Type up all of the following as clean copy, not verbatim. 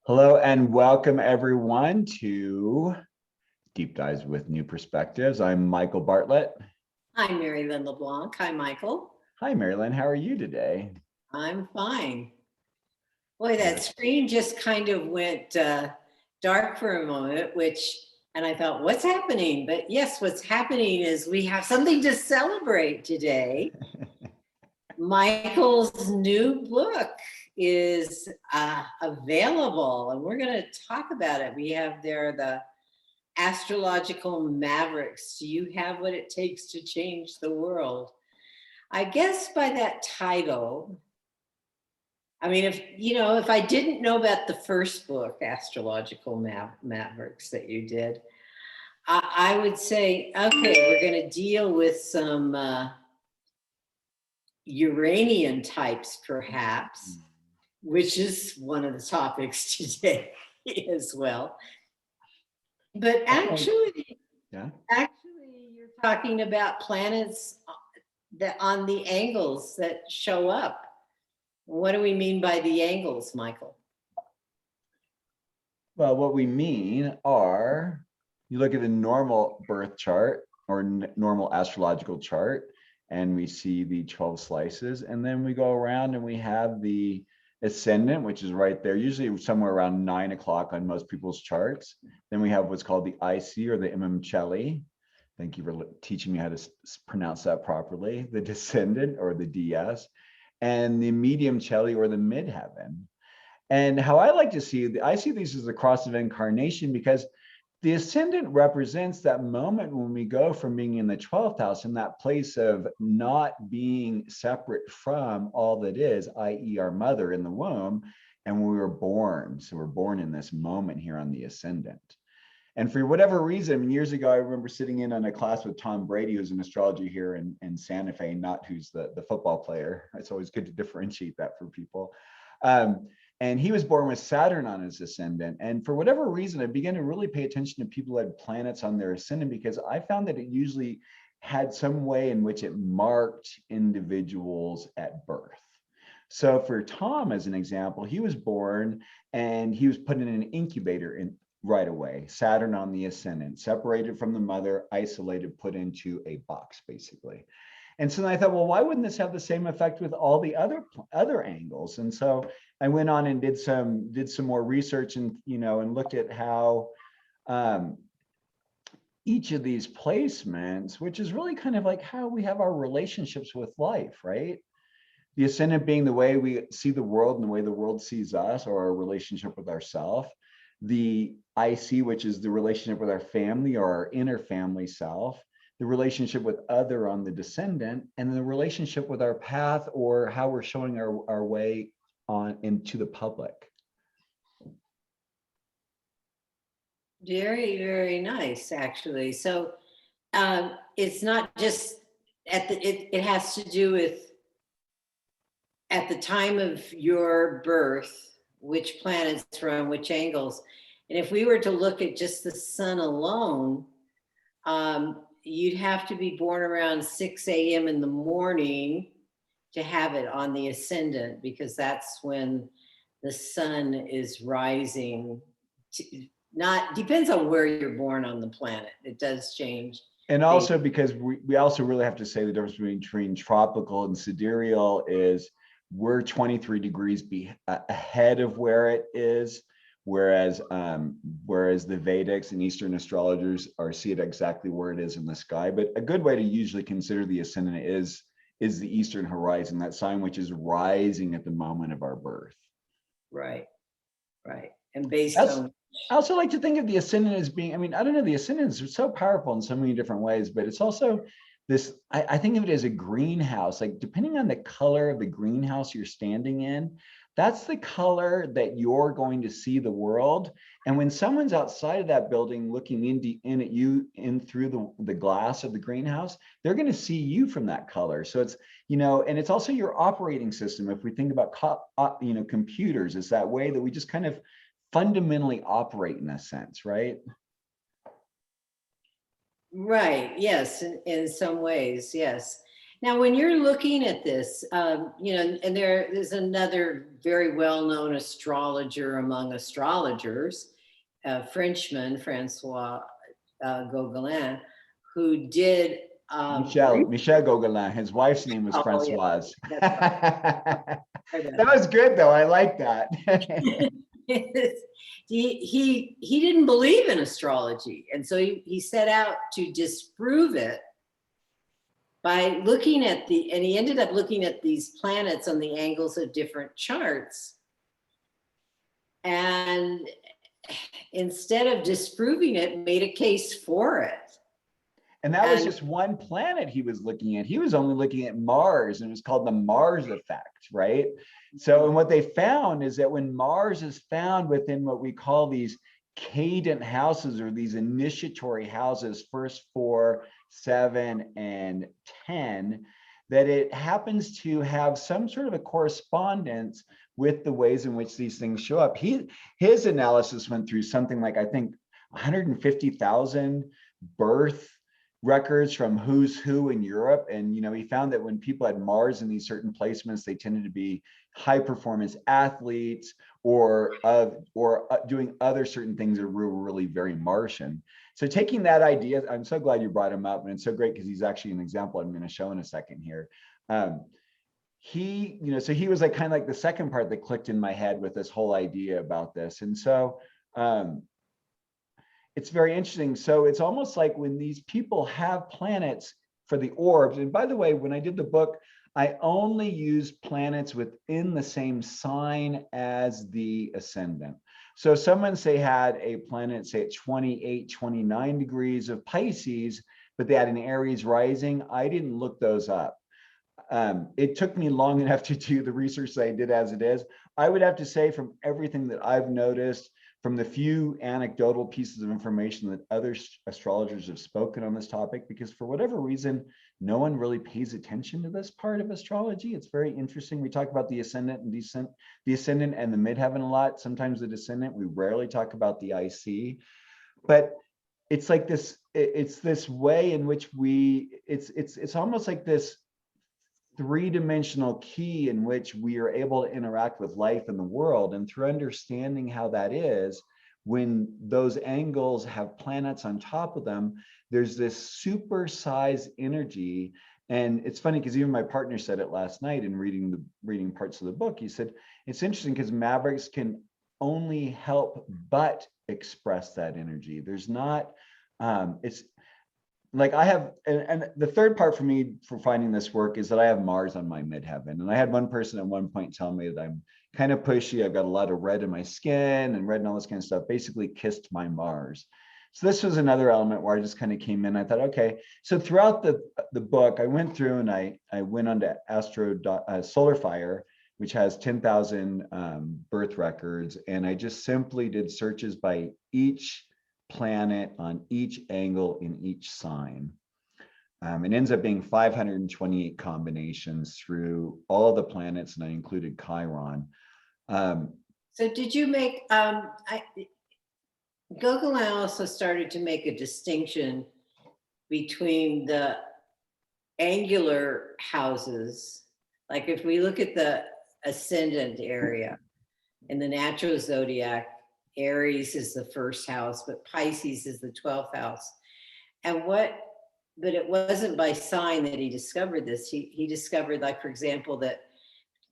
Hello and welcome everyone to Deep Dives with New Perspectives. I'm Michael Bartlett. Hi, Mary Lynn LeBlanc. Hi, Michael. Hi, Marilyn. How are you today? I'm fine. Boy, that screen just kind of went dark for a moment, and I thought, what's happening? But yes, what's happening is we have something to celebrate today. Michael's new book is available, and we're going to talk about it. We have there the astrological mavericks. Do you have what it takes to change the world? I guess by that title, I mean, if I didn't know about the first book, Astrological Mavericks, that you did, I would say, okay, we're going to deal with some Uranian types, perhaps, which is one of the topics today as well. But actually, you're talking about planets that on the angles that show up. What do we mean by the angles, Michael? Well, what we mean are, you look at the normal birth chart or normal astrological chart, and we see the 12 slices, and then we go around and we have the ascendant, which is right there, usually somewhere around 9 o'clock on most people's charts. Then we have what's called the IC or the Imamcelli. Thank you for teaching me how to pronounce that properly. The descendant or the DS, and the medium celli or the midheaven. And how I like to see it, I see these as the cross of incarnation, because the ascendant represents that moment when we go from being in the 12th house, in that place of not being separate from all that is, i.e. our mother in the womb, and when we were born. So we're born in this moment here on the ascendant. And for whatever reason, years ago, I remember sitting in on a class with Tom Brady, who's an astrologer here in Santa Fe, not who's the football player. It's always good to differentiate that for people. And he was born with Saturn on his ascendant. And for whatever reason, I began to really pay attention to people who had planets on their ascendant, because I found that it usually had some way in which it marked individuals at birth. So for Tom, as an example, he was born and he was put in an incubator right away. Saturn on the ascendant, separated from the mother, isolated, put into a box, basically. And so then I thought, well, why wouldn't this have the same effect with all the other angles? And so I went on and did some more research, and and looked at how each of these placements, which is really kind of like how we have our relationships with life, right? The ascendant being the way we see the world and the way the world sees us, or our relationship with ourself. The IC, which is the relationship with our family or our inner family self. The relationship with other on the descendant, and the relationship with our path, or how we're showing our way on into the public. Very, very nice, actually. So it's not just it has to do with at the time of your birth, which planets are on which angles. And if we were to look at just the sun alone, you'd have to be born around 6 a.m. in the morning to have it on the ascendant, because that's when the sun is rising. Depends on where you're born on the planet. It does change. And also because we also really have to say the difference between tropical and sidereal is we're 23 degrees ahead of where it is. Whereas the Vedics and Eastern astrologers see it exactly where it is in the sky. But a good way to usually consider the ascendant is the eastern horizon, that sign which is rising at the moment of our birth. Right. And based on, I also like to think of the ascendant as being, I don't know, the ascendant is so powerful in so many different ways, but it's also this, I think of it as a greenhouse. Like, depending on the color of the greenhouse you're standing in, that's the color that you're going to see the world. And when someone's outside of that building looking in at you through the glass of the greenhouse, they're going to see you from that color. So it's, and it's also your operating system. If we think about computers, it's that way that we just kind of fundamentally operate in a sense, right? Right. Yes. In some ways, yes. Now, when you're looking at this, and there's another very well-known astrologer among astrologers, a Frenchman, Francois Gauguin, who did. Michel Gauguin. His wife's name was Oh, yeah, Francoise. that's right. That was good though. I like that. He didn't believe in astrology, and so he set out to disprove it by looking at and he ended up looking at these planets on the angles of different charts. And instead of disproving it, made a case for it. And that was just one planet he was looking at. He was only looking at Mars, and it was called the Mars effect, right? So, and what they found is that when Mars is found within what we call these cadent houses, or these initiatory houses, first 4, 7, and 10, that it happens to have some sort of a correspondence with the ways in which these things show up. His analysis went through something like, I think, 150,000 birth records from who's who in Europe. And, he found that when people had Mars in these certain placements, they tended to be high performance athletes, or doing other certain things that were really very Martian. So taking that idea, I'm so glad you brought him up, and it's so great because he's actually an example I'm going to show in a second here. So he was like kind of like the second part that clicked in my head with this whole idea about this. And so it's very interesting. So it's almost like when these people have planets for the orbs, and by the way, when I did the book, I only used planets within the same sign as the ascendant. So someone had a planet, say at 28, 29 degrees of Pisces, but they had an Aries rising. I didn't look those up. It took me long enough to do the research that I did as it is. I would have to say, from everything that I've noticed, from the few anecdotal pieces of information that other astrologers have spoken on this topic, because for whatever reason, no one really pays attention to this part of astrology. It's very interesting. We talk about the ascendant and the ascendant and the midheaven a lot. Sometimes the descendant. We rarely talk about the IC, but it's like this. It's this way in which it's almost like this three-dimensional key in which we are able to interact with life in the world. And through understanding how that is, when those angles have planets on top of them, there's this supersized energy. And it's funny because even my partner said it last night in reading parts of the book. He said, it's interesting because mavericks can only help but express that energy. There's not, it's like I have, and the third part for me for finding this work is that I have Mars on my midheaven. And I had one person at one point tell me that I'm kind of pushy. I've got a lot of red in my skin and red and all this kind of stuff, basically kissed my Mars. So this was another element where I just kind of came in. I thought, okay. So throughout the book, I went through and I went onto SolarFire, which has 10,000 birth records. And I just simply did searches by each planet on each angle in each sign. It ends up being 528 combinations through all the planets, and I included Chiron. So did you make, Gauguin also started to make a distinction between the angular houses. Like if we look at the ascendant area in the natural zodiac, Aries is the first house, but Pisces is the 12th house. But it wasn't by sign that he discovered this. He discovered, like, for example, that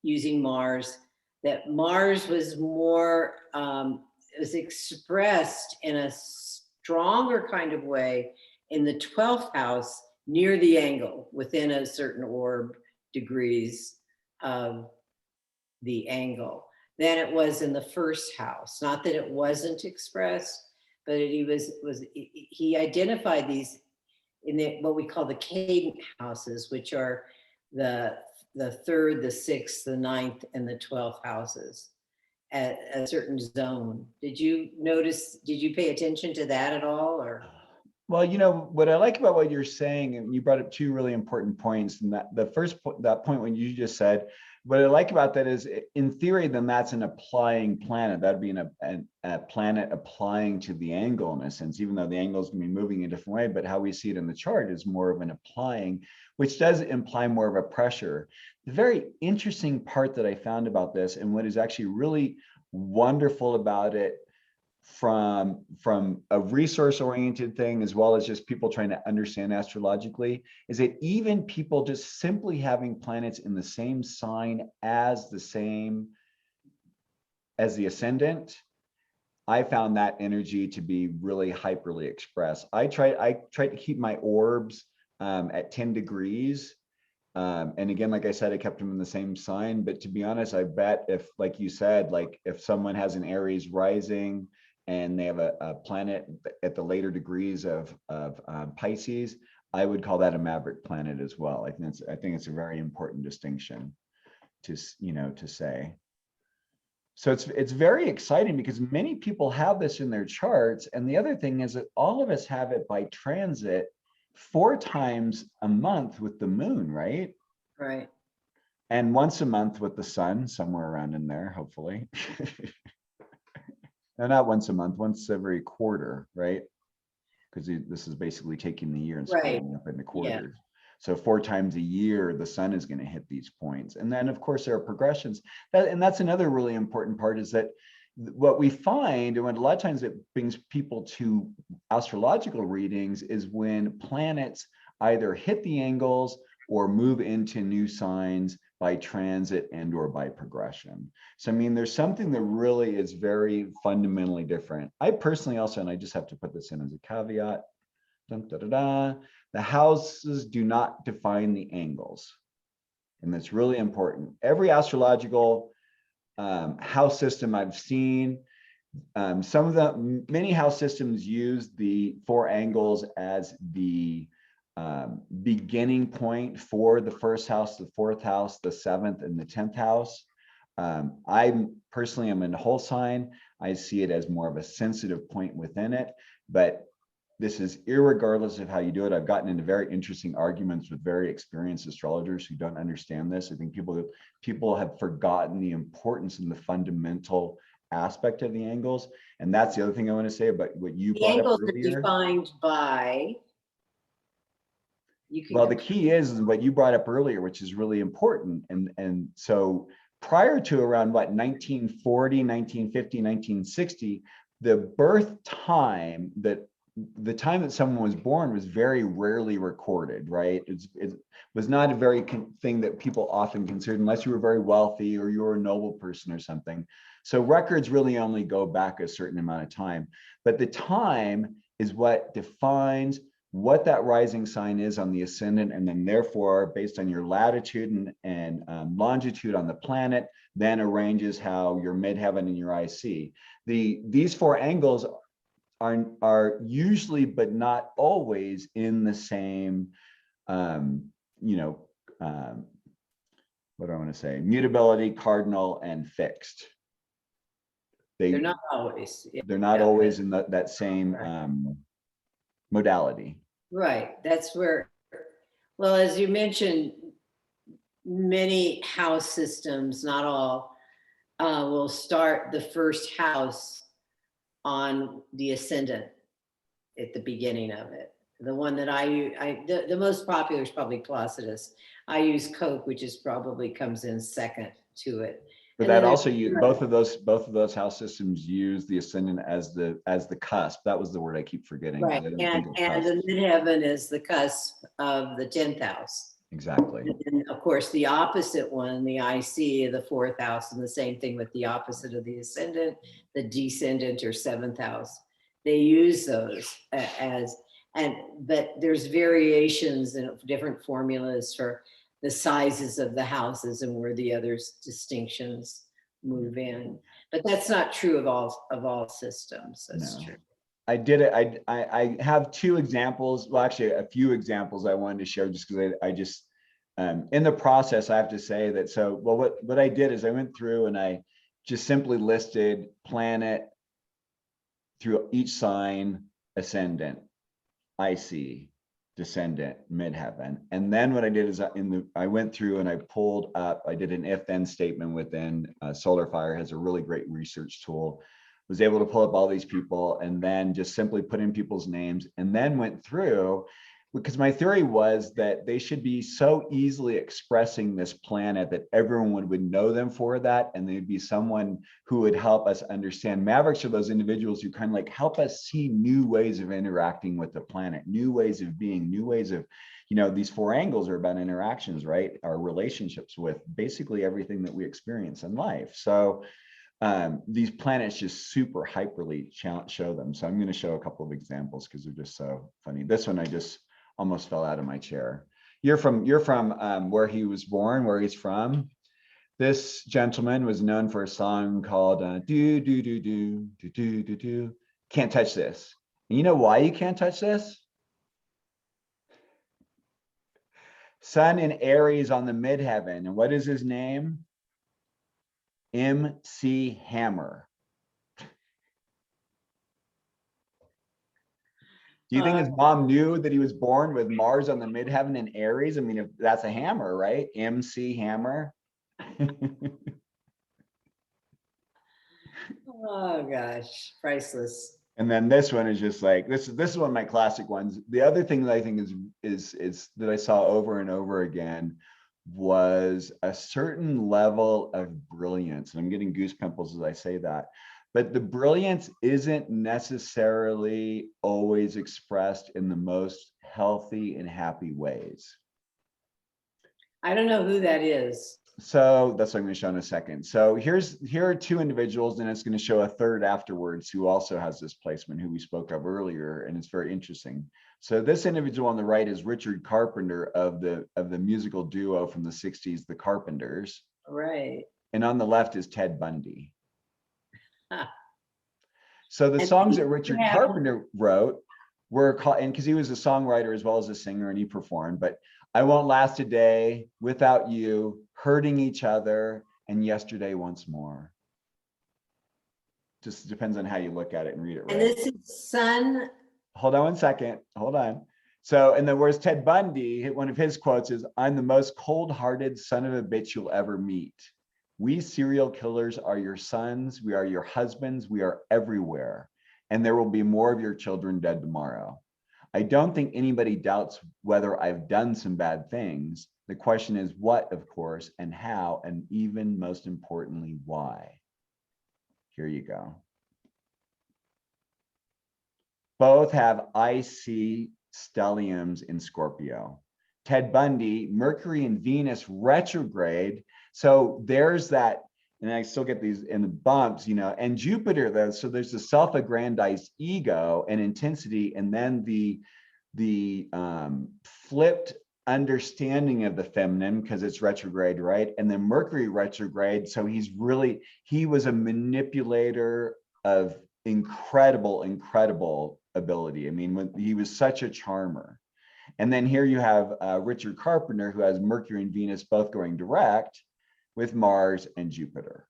using Mars, that Mars was more, it was expressed in a stronger kind of way in the 12th house near the angle, within a certain orb degrees of the angle, than it was in the first house. Not that it wasn't expressed, but he identified these in what we call the cadent houses, which are the 3rd, the 6th, the 9th, and the 12th houses at a certain zone. Did you pay attention to that at all, or? Well, what I like about what you're saying, and you brought up two really important points, and that the first point, that point when you just said, what I like about that is, in theory, then that's an applying planet. That'd be a planet applying to the angle in a sense, even though the angle is going to be moving a different way. But how we see it in the chart is more of an applying, which does imply more of a pressure. The very interesting part that I found about this, and what is actually really wonderful about it, from a resource oriented thing as well as just people trying to understand astrologically, is that even people just simply having planets in the same sign as the ascendant, I found that energy to be really hyperly expressed. I tried to keep my orbs at 10 degrees. And again, like I said, I kept them in the same sign. But to be honest, I bet if, like you said, like if someone has an Aries rising and they have a planet at the later degrees of Pisces, I would call that a maverick planet as well. I think it's a very important distinction to say. So it's very exciting because many people have this in their charts. And the other thing is that all of us have it by transit 4 times a month with the moon, right? Right. And once a month with the sun, somewhere around in there, hopefully. No, not once a month, once every quarter, right? Because this is basically taking the year and splitting it up into quarters. Yeah. So 4 times a year, the sun is going to hit these points. And then, of course, there are progressions. And that's another really important part, is that what we find, and what a lot of times it brings people to astrological readings, is when planets either hit the angles or move into new signs by transit and or by progression. So, I mean, there's something that really is very fundamentally different. I personally also, and I just have to put this in as a caveat, dun, da, da, da, the houses do not define the angles. And that's really important. Every astrological house system I've seen, many house systems use the 4 angles as the beginning point for the 1st house, the 4th house, the 7th, and the 10th house. I personally am in whole sign. I see it as more of a sensitive point within it, but this is irregardless of how you do it. I've gotten into very interesting arguments with very experienced astrologers who don't understand this. I think people have forgotten the importance and the fundamental aspect of the angles. And that's the other thing I want to say about what you brought up earlier. The angles are defined by. Well, the key is what you brought up earlier, which is really important. And so prior to around 1940, 1950, 1960, the birth time, the time that someone was born, was very rarely recorded, right? It was not a very thing that people often considered, unless you were very wealthy or you were a noble person or something. So records really only go back a certain amount of time. But the time is what defines what that rising sign is on the ascendant, and then therefore, based on your latitude and longitude on the planet, then arranges how your midheaven and your IC. These 4 angles are usually, but not always, in the same, what do I want to say? Mutability, cardinal, and fixed. They're not always. They're not always in that same modality. Right. That's where, well, as you mentioned, many house systems, not all, will start the 1st house on the ascendant at the beginning of it. The one that the most popular is probably Placidus. I use Coke, which is probably comes in second to it. But that also, both of those house systems use the ascendant as the cusp. That was the word I keep forgetting. Right, and the midheaven is the cusp of the 10th house. Exactly. And of course, the opposite one, the IC, the 4th house, and the same thing with the opposite of the ascendant, the descendant or 7th house. They use those but there's variations and different formulas for the sizes of the houses and where the other distinctions move in. But that's not true of all systems. That's true. I did it. I have 2 examples. Well, actually, a few examples I wanted to share, just because I just in the process, I have to say that. So, well, what I did is I went through and I just simply listed planet through each sign, ascendant, IC, descendant, midheaven. And then what I did is I went through and I pulled up, I did an if-then statement within Solar Fire has a really great research tool, was able to pull up all these people and then just simply put in people's names and then went through, because my theory was that they should be so easily expressing this planet that everyone would know them for that. And they'd be someone who would help us understand. Mavericks are those individuals who kind of like help us see new ways of interacting with the planet, new ways of being, new ways of, you know, these 4 angles are about interactions, right? Our relationships with basically everything that we experience in life. So these planets just super hyperly show them. So I'm going to show a couple of examples because they're just so funny. This one I just almost fell out of my chair. You're from where he was born, where he's from. This gentleman was known for a song called do do do do do do do do. Can't touch this. And you know why you can't touch this? Sun in Aries on the midheaven. And what is his name? MC Hammer. Do you think his mom knew that he was born with Mars on the midheaven in Aries? I mean, if that's a hammer, right? MC Hammer. Oh gosh, priceless. And then this one is just like this is one of my classic ones. The other thing that I think is that I saw over and over again was a certain level of brilliance. And I'm getting goose pimples as I say that. But the brilliance isn't necessarily always expressed in the most healthy and happy ways. I don't know who that is. So that's what I'm going to show in a second. So here are 2 individuals, and it's going to show a third afterwards who also has this placement, who we spoke of earlier, and it's very interesting. So this individual on the right is Richard Carpenter of the musical duo from the 60s, the Carpenters. Right. And on the left is Ted Bundy. Huh. So the And songs that Richard Carpenter wrote were called, and because he was a songwriter as well as a singer and he performed, but I Won't Last a Day, Without You, Hurting Each Other, and Yesterday Once More. Just depends on how you look at it and read it, right? And this is Sun. Hold on one second. Hold on. So, and then where's Ted Bundy? One of his quotes is, "I'm the most cold-hearted son of a bitch you'll ever meet. We serial killers are your sons. We are your husbands. We are everywhere. And there will be more of your children dead tomorrow. I don't think anybody doubts whether I've done some bad things. The question is what, of course, and how, and even most importantly, why." Here you go. Both have IC stelliums in Scorpio. Ted Bundy, Mercury and Venus retrograde. So there's that, and I still get these in the bumps, you know, and Jupiter though. So there's the self-aggrandized ego and intensity, and then the flipped understanding of the feminine because it's retrograde, right? And then Mercury retrograde. So he was a manipulator of incredible ability. I mean, when he was such a charmer. And then here you have Richard Carpenter, who has Mercury and Venus both going direct with Mars and Jupiter.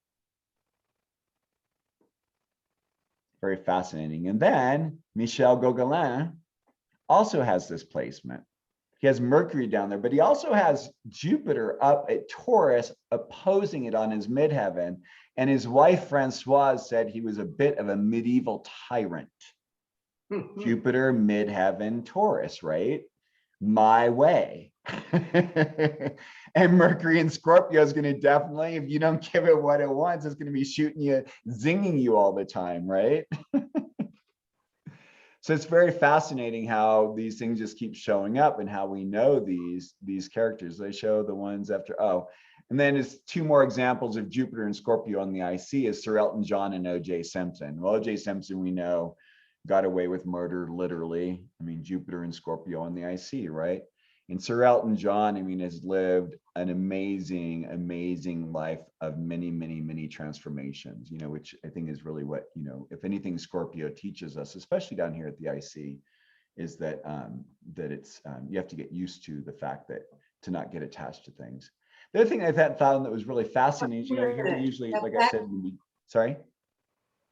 Very fascinating. And then Michel Gauguin also has this placement. He has Mercury down there, but he also has Jupiter up at Taurus opposing it on his midheaven. And his wife, Francoise, said he was a bit of a medieval tyrant. Jupiter, midheaven, Taurus, right? My way. And Mercury in Scorpio is going to definitely, if you don't give it what it wants, it's going to be shooting you, zinging you all the time, right? So it's very fascinating how these things just keep showing up and how we know these characters. They show the ones after, oh, and then it's 2 more examples of Jupiter and Scorpio on the IC is Sir Elton John and O.J. Simpson. Well, O.J. Simpson, we know, got away with murder, literally. I mean, Jupiter and Scorpio on the IC, right? And Sir Elton John, I mean, has lived an amazing life of many transformations, you know, which I think is really what, you know, if anything Scorpio teaches us, especially down here at the IC, is that that it's you have to get used to the fact that to not get attached to things. The other thing I found that was really fascinating, you know, here usually, like I said, sorry,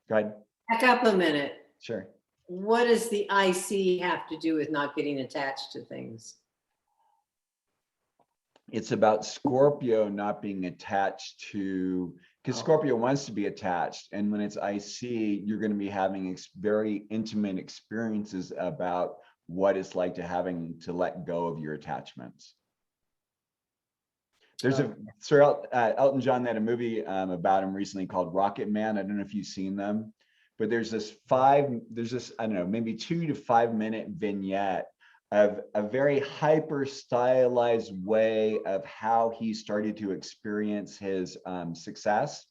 go ahead. Back up a minute. Sure. what does the IC have to do with not getting attached to things? It's about Scorpio not being attached to, because Oh. Scorpio wants to be attached. And when it's IC, you're going to be having very intimate experiences about what it's like to having to let go of your attachments. There's a Sir Elton John had a movie about him recently called Rocket Man. I don't know if you've seen them, but there's this I don't know, maybe 2 to 5 minute vignette of a very hyper stylized way of how he started to experience his success.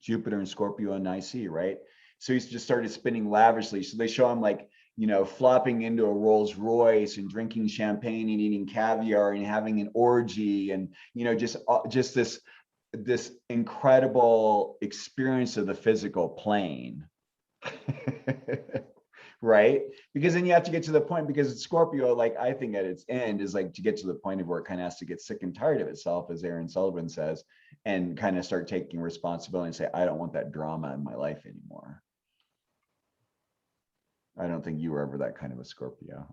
Jupiter and Scorpio and IC, right? So he's just started spinning lavishly. So they show him like, you know, flopping into a Rolls Royce and drinking champagne and eating caviar and having an orgy and, you know, just this incredible experience of the physical plane. Right? Because then you have to get to the point, because Scorpio, like I think at its end is like to get to the point of where it kind of has to get sick and tired of itself, as Aaron Sullivan says, and kind of start taking responsibility and say, I don't want that drama in my life anymore. I don't think you were ever that kind of a Scorpio.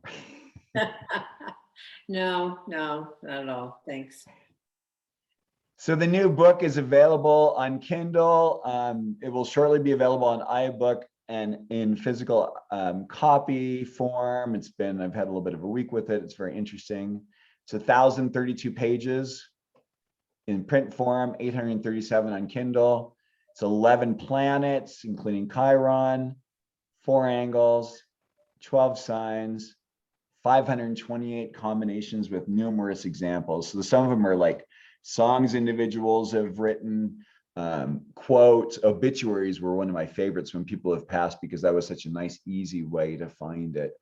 No, not at all. Thanks. So the new book is available on Kindle. It will shortly be available on iBook and in physical copy form. I've had a little bit of a week with it. It's very interesting. It's 1,032 pages in print form, 837 on Kindle. It's 11 planets, including Chiron, 4 angles, 12 signs, 528 combinations with numerous examples. So some of them are like songs individuals have written, quotes. Obituaries were one of my favorites when people have passed, because that was such a nice, easy way to find it.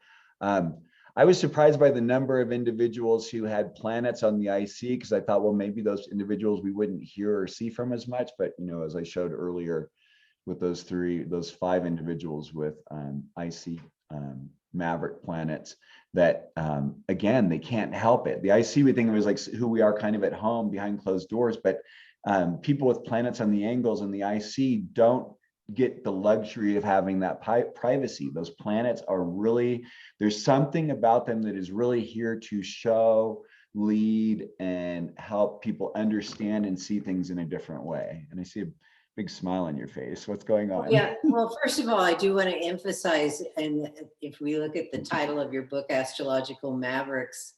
I was surprised by the number of individuals who had planets on the IC, because I thought, well, maybe those individuals we wouldn't hear or see from as much. But, you know, as I showed earlier with those 5 individuals with IC maverick planets, that again, they can't help it. The IC, we think of as like who we are kind of at home behind closed doors, but people with planets on the angles and the IC don't get the luxury of having that privacy. Those planets are really, there's something about them that is really here to show, lead, and help people understand and see things in a different way. And I see a big smile on your face. What's going on? Yeah, well, first of all, I do want to emphasize, and if we look at the title of your book, Astrological Mavericks,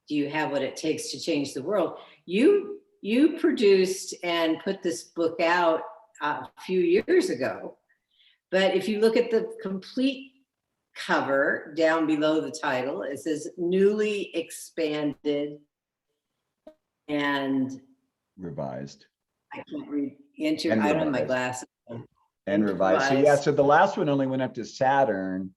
do you have what it takes to change the world? You produced and put this book out a few years ago, but if you look at the complete cover down below the title, it says newly expanded and revised. I can't read into. And I don't have my revised. glasses. And revised. So yeah, so the last one only went up to Saturn.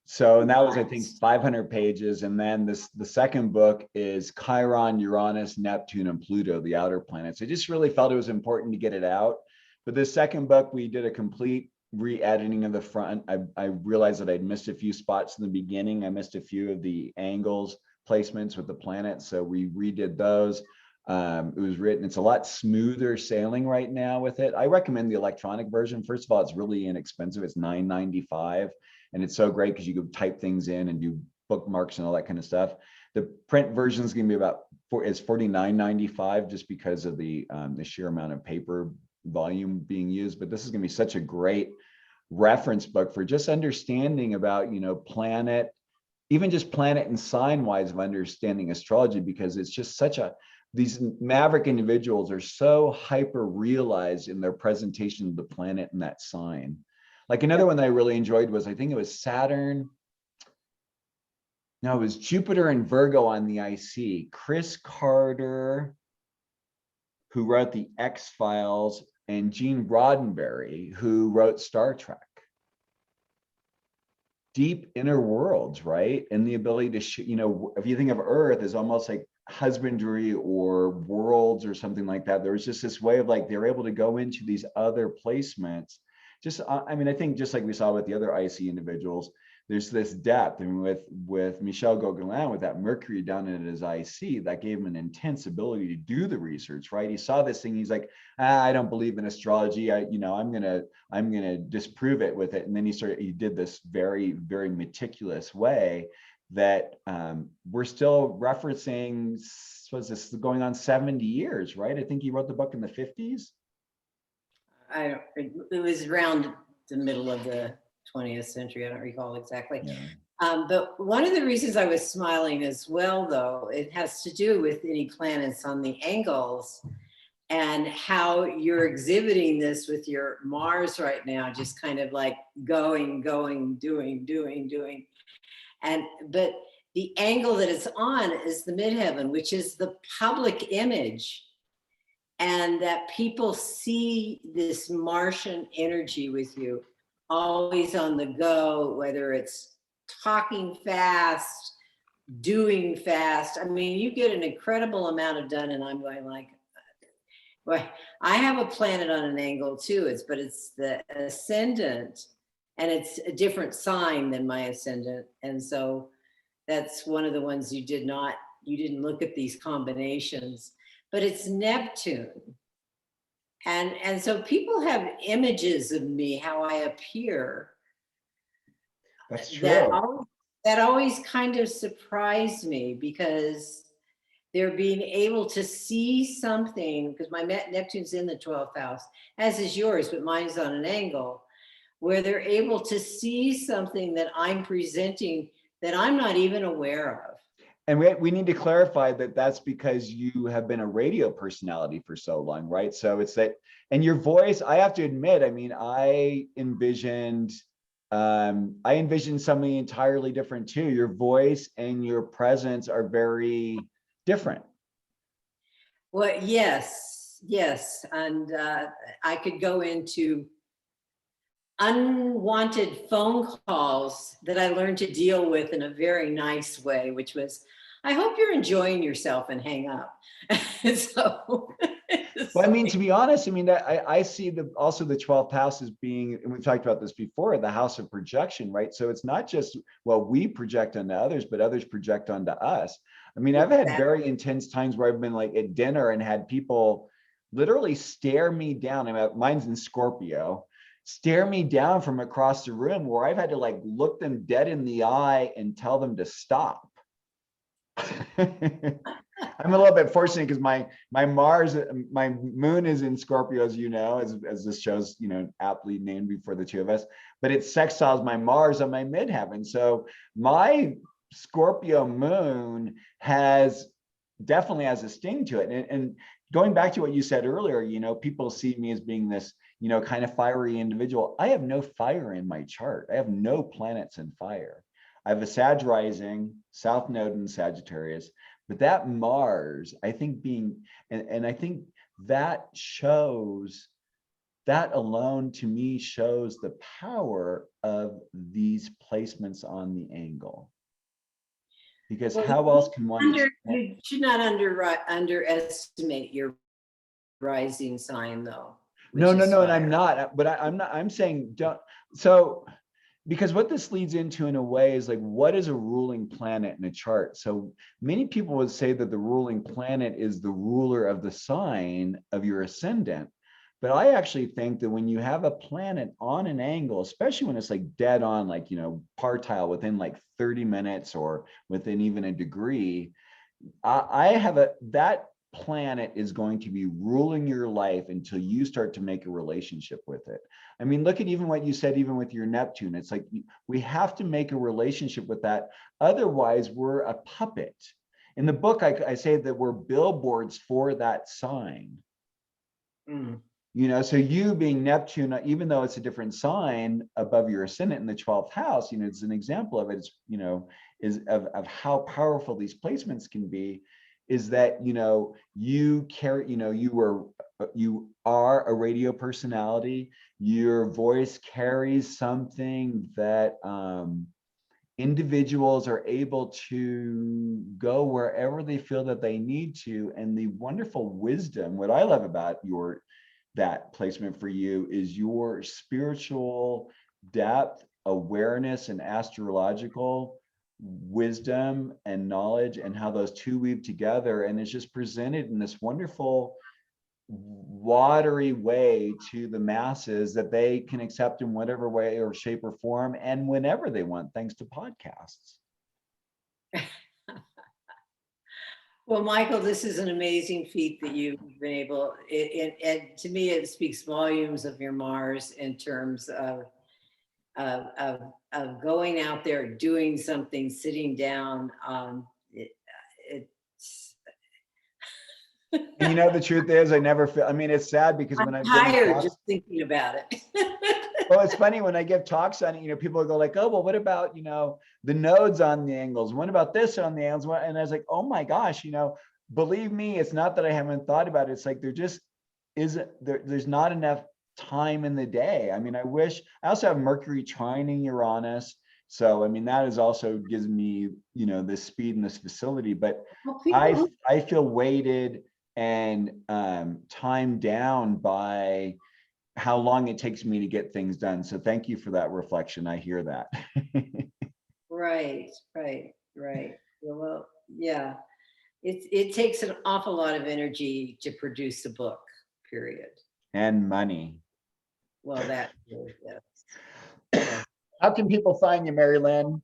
So, and that was, I think, 500 pages. And then the second book is Chiron, Uranus, Neptune, and Pluto, the outer planets. I just really felt it was important to get it out. But the second book, we did a complete re-editing of the front. I realized that I'd missed a few spots in the beginning. I missed a few of the angles placements with the planets. So we redid those. It was written, it's a lot smoother sailing right now with it. I recommend the electronic version. First of all, it's really inexpensive. It's $9.95. And it's so great because you can type things in and do bookmarks and all that kind of stuff. The print version is going to be it's $49.95 just because of the sheer amount of paper volume being used. But this is going to be such a great reference book for just understanding about, you know, planet, even just planet and sign wise of understanding astrology, because it's just these maverick individuals are so hyper realized in their presentation of the planet and that sign. Like another one that I really enjoyed was, I think it was Saturn. No, it was Jupiter and Virgo on the IC. Chris Carter, who wrote the X-Files, and Gene Roddenberry, who wrote Star Trek. Deep inner worlds, right? And the ability to, you know, if you think of Earth as almost like husbandry or worlds or something like that, there was just this way of like, they're able to go into these other placements. Just, I mean, I think just like we saw with the other IC individuals, there's this depth. And with Michel Gauguin, with that Mercury down in his IC, that gave him an intense ability to do the research, right? He saw this thing, he's like, I don't believe in astrology. I'm gonna disprove it with it. And then he did this very, very meticulous way that we're still referencing. Was this going on 70 years, right? I think he wrote the book in the 50s. It was around the middle of the 20th century. I don't recall exactly. Yeah. But one of the reasons I was smiling as well, though, it has to do with any planets on the angles and how you're exhibiting this with your Mars right now, just kind of like going, doing. But the angle that it's on is the midheaven, which is the public image. And that people see this Martian energy with you, always on the go, whether it's talking fast, doing fast. I mean, you get an incredible amount of done, and I'm going like, well, I have a planet on an angle too. But it's the ascendant, and it's a different sign than my ascendant. And so that's one of the ones you didn't look at these combinations, but it's Neptune. And so people have images of me, how I appear. That's true. That always kind of surprised me, because they're being able to see something, because my Neptune's in the 12th house, as is yours, but mine's on an angle, where they're able to see something that I'm presenting that I'm not even aware of. And we need to clarify that that's because you have been a radio personality for so long, right? So it's that, and your voice, I have to admit, I mean, I envisioned something entirely different too. Your voice and your presence are very different. Well, yes. And I could go into unwanted phone calls that I learned to deal with in a very nice way, which was, I hope you're enjoying yourself, and hang up. So, well, I mean, to be honest, I mean, I see also the 12th house as being, and we've talked about this before, the house of projection, right? So it's not just, well, we project onto others, but others project onto us. I mean, I've had very intense times where I've been like at dinner and had people literally stare me down. I mean, mine's in Scorpio, stare me down from across the room, where I've had to like look them dead in the eye and tell them to stop. I'm a little bit fortunate because my moon is in Scorpio, as you know, as this show's, aptly named before the two of us, but it sextiles my Mars on my midheaven. So my Scorpio moon definitely has a sting to it. And going back to what you said earlier, people see me as being this, kind of fiery individual. I have no fire in my chart. I have no planets in fire. I have a Sag rising, South Node in Sagittarius, but that Mars, I think and I think that alone to me shows the power of these placements on the angle. Because how else can one? You should not underestimate your rising sign, though. No, and I'm not. But I'm saying don't. So, because what this leads into in a way is like, what is a ruling planet in a chart? So many people would say that the ruling planet is the ruler of the sign of your ascendant. But I actually think that when you have a planet on an angle, especially when it's like dead on, like, partile within like 30 minutes or within even a degree, that planet is going to be ruling your life until you start to make a relationship with it. I mean, look at even what you said, even with your Neptune. It's like we have to make a relationship with that. Otherwise, we're a puppet. In the book, I say that we're billboards for that sign. Mm. So you being Neptune, even though it's a different sign above your ascendant in the 12th house, it's an example of it. It's, is of how powerful these placements can be, is that, you carry, you are a radio personality. Your voice carries something that individuals are able to go wherever they feel that they need to. And the wonderful wisdom, what I love about that placement for you is your spiritual depth awareness and astrological wisdom and knowledge, and how those two weave together. And it's just presented in this wonderful, watery way to the masses that they can accept in whatever way or shape or form and whenever they want, thanks to podcasts. Well, Michael, this is an amazing feat that you've been able, and to me, it speaks volumes of your Mars in terms of going out there, doing something, sitting down. It's And you know, the truth is, I never feel, I mean, it's sad because when I'm I'm giving tired talks, just thinking about it. well, it's funny when I give talks on it, you know, people go like, oh, well, what about, you know, the nodes on the angles? What about this on the angles? And I was like, oh my gosh, you know, believe me, it's not that I haven't thought about it. It's like, there just isn't, there's not enough time in the day. I mean, I wish, I also have Mercury trining Uranus. So, I mean, that is also gives me, you know, this speed and this facility, but Well, people, I feel weighted and timed down by how long it takes me to get things done. So thank you for that reflection. I hear that. right. Well, yeah, it takes an awful lot of energy to produce a book, period. And money. Well, that, yes. How can people find you, Mary Lynn?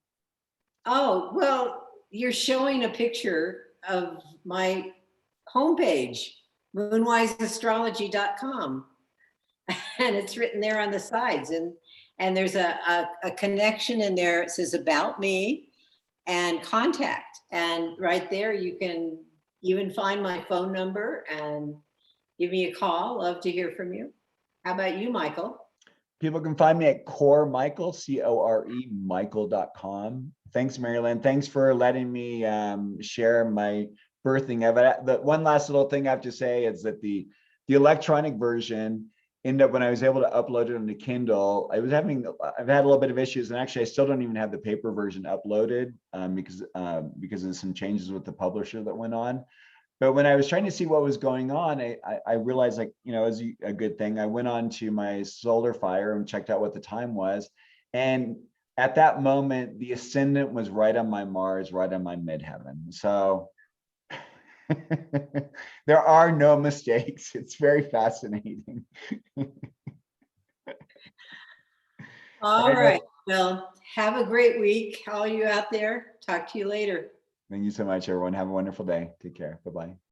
Oh, well, you're showing a picture of my homepage, moonwiseastrology.com. And it's written there on the sides. And there's a connection in there. It says about me and contact. And right there, you can even find my phone number and give me a call. Love to hear from you. How about you, Michael? People can find me at Core Michael, CORE Michael.com. Thanks, Mary Lynn. Thanks for letting me share my birthing of it. The one last little thing I have to say is that the electronic version ended up, when I was able to upload it onto Kindle, I've had a little bit of issues, and actually I still don't even have the paper version uploaded because of some changes with the publisher that went on. But when I was trying to see what was going on, I realized, like, you know, as a good thing, I went on to my solar fire and checked out what the time was. And at that moment, the ascendant was right on my Mars, right on my midheaven. So there are no mistakes. It's very fascinating. All right. Well, have a great week, all you out there. Talk to you later. Thank you so much, everyone. Have a wonderful day. Take care. Bye-bye.